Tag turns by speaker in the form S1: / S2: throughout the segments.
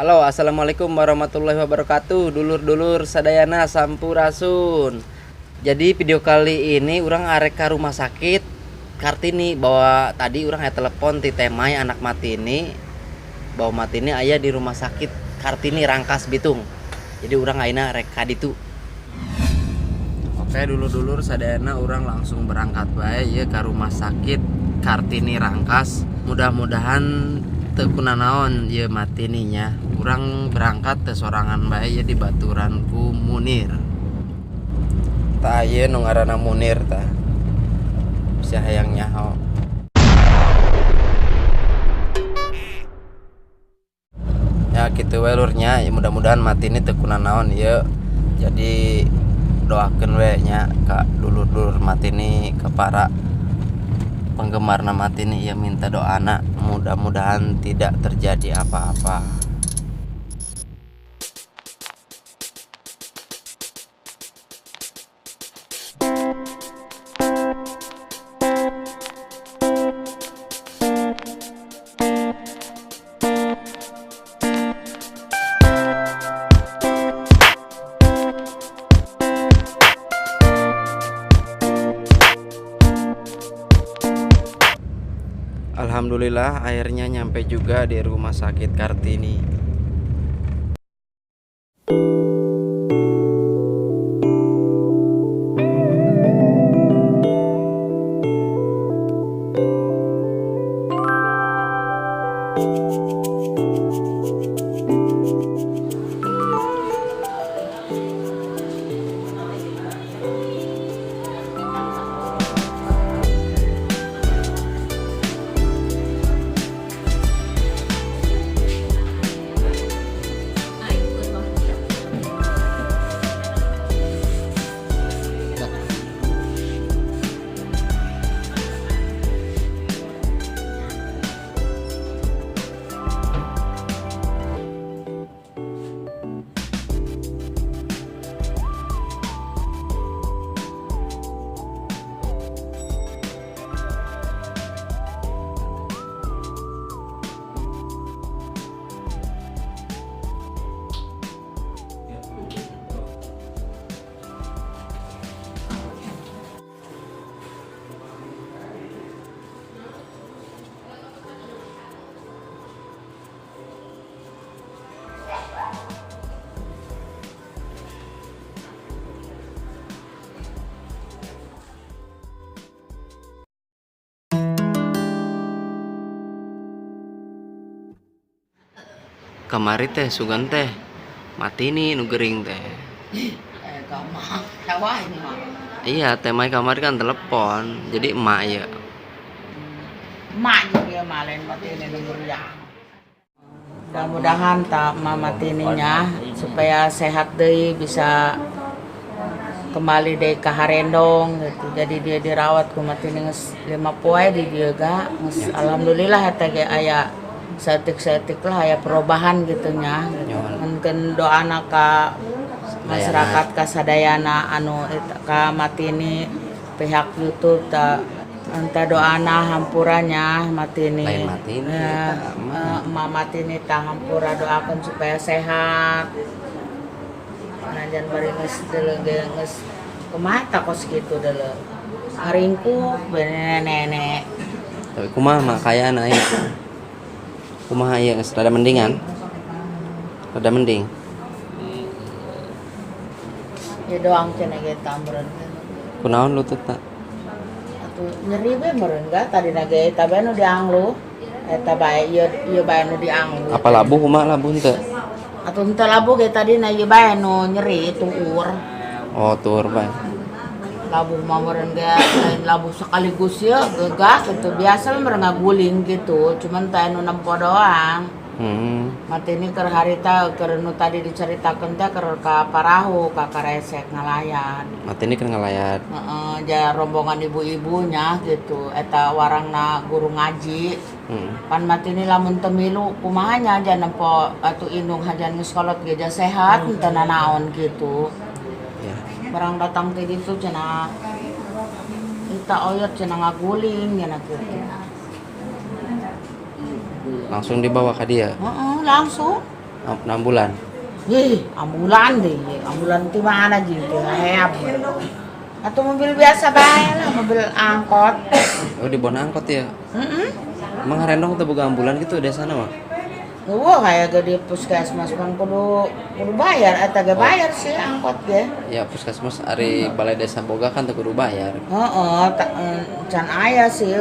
S1: Halo, assalamualaikum warahmatullahi wabarakatuh. Dulur-dulur sadayana sampurasun. Jadi video kali ini orang arek ka rumah sakit Kartini, bahwa tadi orang aya telepon ti temai anak Matini, bahwa Matini aya di rumah sakit Kartini Rangkas Bitung. Jadi orang aina rek ka ditu. Oke, dulur-dulur sadayana orang langsung berangkat bae ya ke rumah sakit Kartini Rangkas. Mudah-mudahan teu kunanaon ye Matininya. Urang berangkat teh sorangan bae ya di baturan ku Munir. Tah ieu nu ngaranna Munir tah. Sia hayang nyaho. Ya kitu we lurnya, ya mudah-mudahan Matini teu kunanaon ieu. Jadi doakeun we nya ka dulur-dulur Matini, ka para penggemarna Matini, ya minta doana mudah-mudahan tidak terjadi apa-apa. Alhamdulillah akhirnya nyampe juga di rumah sakit Kartini. Kamari teh sugan teh Matini nu gering teh.
S2: Gampang, sawah ini mah.
S1: Iya, teh mai kamari kan telepon. Jadi emak ya.
S2: Emak juga malen mati ini nunggu ya. Mudah-mudahan tak mama tininya supaya sehat deh, bisa kembali deh ke Harendong gitu. Jadi dia dirawat ku matini geus 5 poe di dieu ga. Alhamdulillah eta ge aya saeutik-saeutik lah aya perubahan gitu nya. Mungkin doana ka masyarakat kasadayana anu ka Matini pihak YouTube ta anta doana hampuranya Matini.
S1: Lain Matini.
S2: Ya, Matini ta hampura doakeun supaya sehat. Najan bari geus deuleu geus kumaha ta kos kitu deuleu. Haringkuk bener nenek.
S1: Tapi kumaha mah kayaana ieu? Kumaha ieu geus rada mendingan? Rada mending.
S2: Ya doang cenah ge tambeun.
S1: Kunaon lutut tak?
S2: Atuh nyeri we meureun ga tadi ge eta bae nu dianglu. Eta bae ieu bae nu dianglu.
S1: Apa labuh kumaha labuh teu?
S2: Atuh henteu labuh ge tadi na ieu bae nu nyeri tuur.
S1: Oh, tur bae.
S2: Labuh mah meureun ge lain labuh sekaligus ya geugah gitu. Biasa mah meureun ngaguling gitu, cuman teh nu nempo doang. Matini keur harita keur nu tadi dicaritakeun teh keur ka Parahu ka Karesek ngalayat.
S1: Matini keur ngalayat.
S2: Heeh, ja rombongan ibu-ibunya gitu. Eta warangna guru ngaji. Pan Matini lamun teu milu kumaha nya aja nempo atuh indung hajan geus kolot ge ja sehat teu nanaon gitu.
S1: Ya.
S2: Barang datang teh ditu cenah kita oyot cenah ngaguling cenah kitu.
S1: Langsung dibawa ke dia.
S2: Langsung
S1: 6 bulan.
S2: Ih, ambulan deh, ambulan di mana gitu, heab. Atau mobil biasa bae lah, mobil angkot.
S1: Oh di Bon angkot ya.
S2: Heeh.
S1: Emang Harendong tuh boga ambulan gitu di sana mah.
S2: Wah, kayak gede puskesmas kan kudu bayar, eta ge bayar sih angkot ge.
S1: Ya puskesmas ari balai desa boga kan teu kudu bayar.
S2: Heeh, can aya sih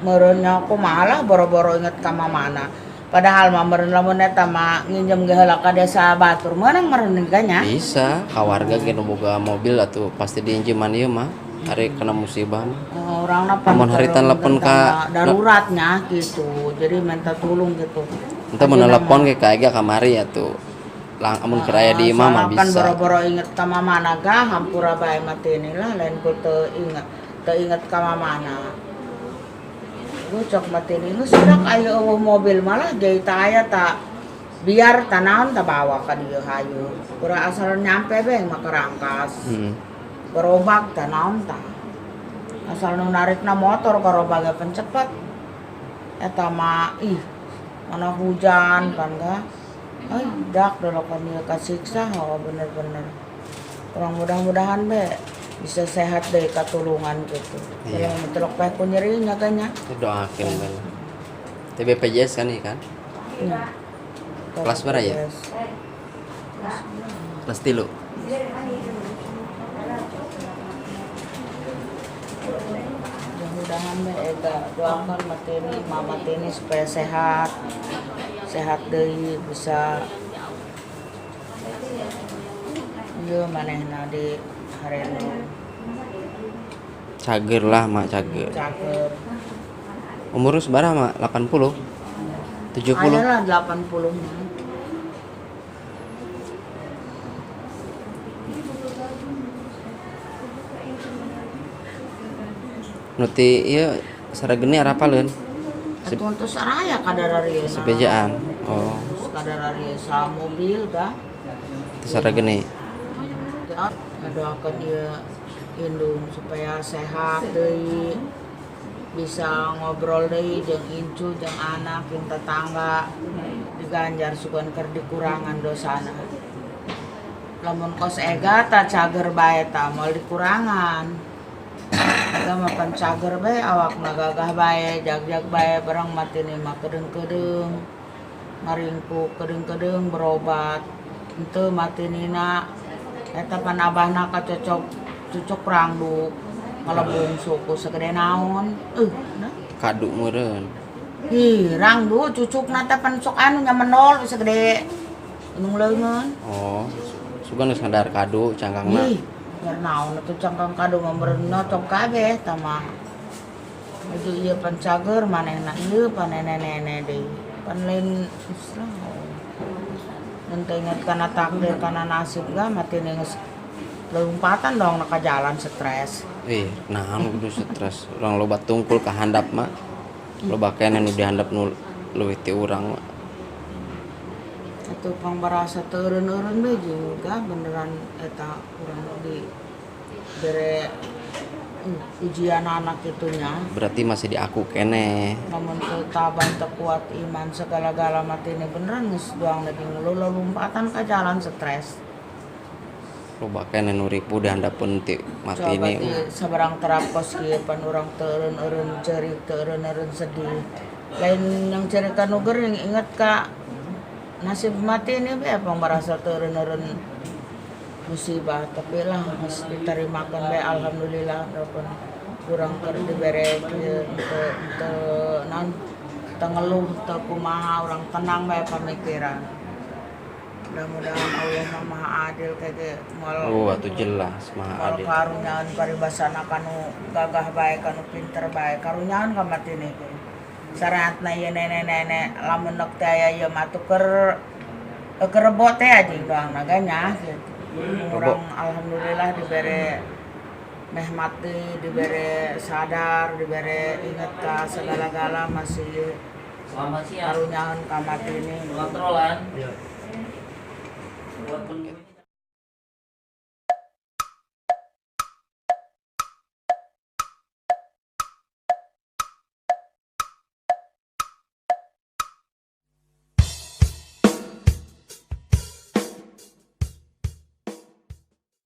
S2: meureun nya kumaha lah boro-boro inget ka mamana. Padahal mah meureun lamun eta mah nginjem ge heula ka desa batur meunang meureun nya.
S1: Bisa, ka warga ge nu boga mobil atuh pasti diinjeman ieu mah. Ari kena musibah mah.
S2: Orang apa
S1: Amun hari telepon ka
S2: daruratnya gitu. Jadi minta tolong gitu.
S1: Entah mau nelpon ke kayak kamari ya tuh. Lang amun keraya di imah mah
S2: kan
S1: bisa.
S2: boro-boro inget ka mamana ga hampura bae mati inilah lain ku teu inget ka mamana. Gue cok mati ini sudah aya eueuh mobil malah jadi ta aya ta biar tanaon ta bawa ka dieu hayu. Kurang asal nyampe beng mah Rangkas. Gerobak tanaon ta. Asal nu narikna motor gerobaknya pencepat. Eta mah mana hujan kan ga. Dak dolokan ieu kasiksa bener-bener. Kurang mudah-mudahan be bisa sehat deh katulungan gitu.
S1: Iya.
S2: Kalau telok bae ku nyeri nya ganya.
S1: Doakeun bae. Teh BPJS kan ieu kan?
S2: Iya.
S1: Kelas berapa ya? Kelas 3.
S2: Mudah-mudahan be eta doakan mateni mama teni supaya sehat deui bisa ieu manehna di Harendong
S1: Cager lah mak cager.
S2: cager.
S1: Umur sabaraha mak? 80? 70?
S2: Adalah 80 nya.
S1: Nuti ieu sarageni arapaleun?
S2: Untuk saraya kadar ari
S1: Sepejaan. Oh,
S2: kadar ari sa mobil ga.
S1: teu sarageni.
S2: Doakan dia indung supaya sehat deui bisa ngobrol deui jeung incu jeung anak jeung tetangga diganjar sugan keur dikurangan dosana. Lamun kos ega ta cager bae ta moal dikurangan. Ega makan cager bae awakna gagah bae jag-jag bae barang mati ni mah kedeung-kedeung ngaringkuk kedeung-kedeung berobat henteu mati nina eta pan abahna kacocok cucuk rangdu ngelebung suku segede naon nah
S1: Kadu meureun.
S2: rangdu cucukna teh pan sok anu nya menol segede gunung leungeun.
S1: Oh, sugan geus ngadar kadu cangkangna.
S2: Biar naon atuh cangkang kado mah meureun nyocok kabeh tah mah. Itu ieu pan cager manehna ieu pan nene-nene deui. Pan lain Islam. Mun teu inget kana takdir kana nasib ga mati geus lompatan dong ka jalan stres.
S1: Nahan kudu stres. Urang loba tungkul ka handap mah. Loba keneh nu dihandap nu leuwih ti urang mah.
S2: Atuh pangbarasa teu eureun-eureun bae juga beneran eta urang di bere ujian anak itunya.
S1: Berarti masih diaku keneh.
S2: Namun teu taban teu kuat iman segala-gala mati ini beneran geus doang lagi lompatan ka jalan stres.
S1: Loba keneh nu ripu dihandapkeun ti mati
S2: Coba
S1: ini.
S2: sabarang terapos kieu pan urang teu eureun-eureun cerik teu eureun-eureun sedih. Lain yang cerik anu geuring inget ka nasib mati ini be pangbarasa teu eureun-eureun musibah tapi lah geus diterimakeun bae alhamdulillah walaupun urang keur dibere kieu teu naon teu ngeluh teu kumaha urang tenang bae pamikiran. Mudah-mudahan Allah Maha Adil kage moal
S1: Atuh jelas Maha Adil.
S2: karunyaeun paribasana kanu gagah bae kanu pinter bae karunyaeun ka matini ge. Saratna ieu nene-nene lamun neuk teh aya ieu mah atuh keur rebo teh anjing doang naganya gitu. Urang alhamdulillah dibere mehmat deui, dibere sadar, dibere inget ka segala-gala masih karunyaeun ka matini.
S3: Kontrolan. Buat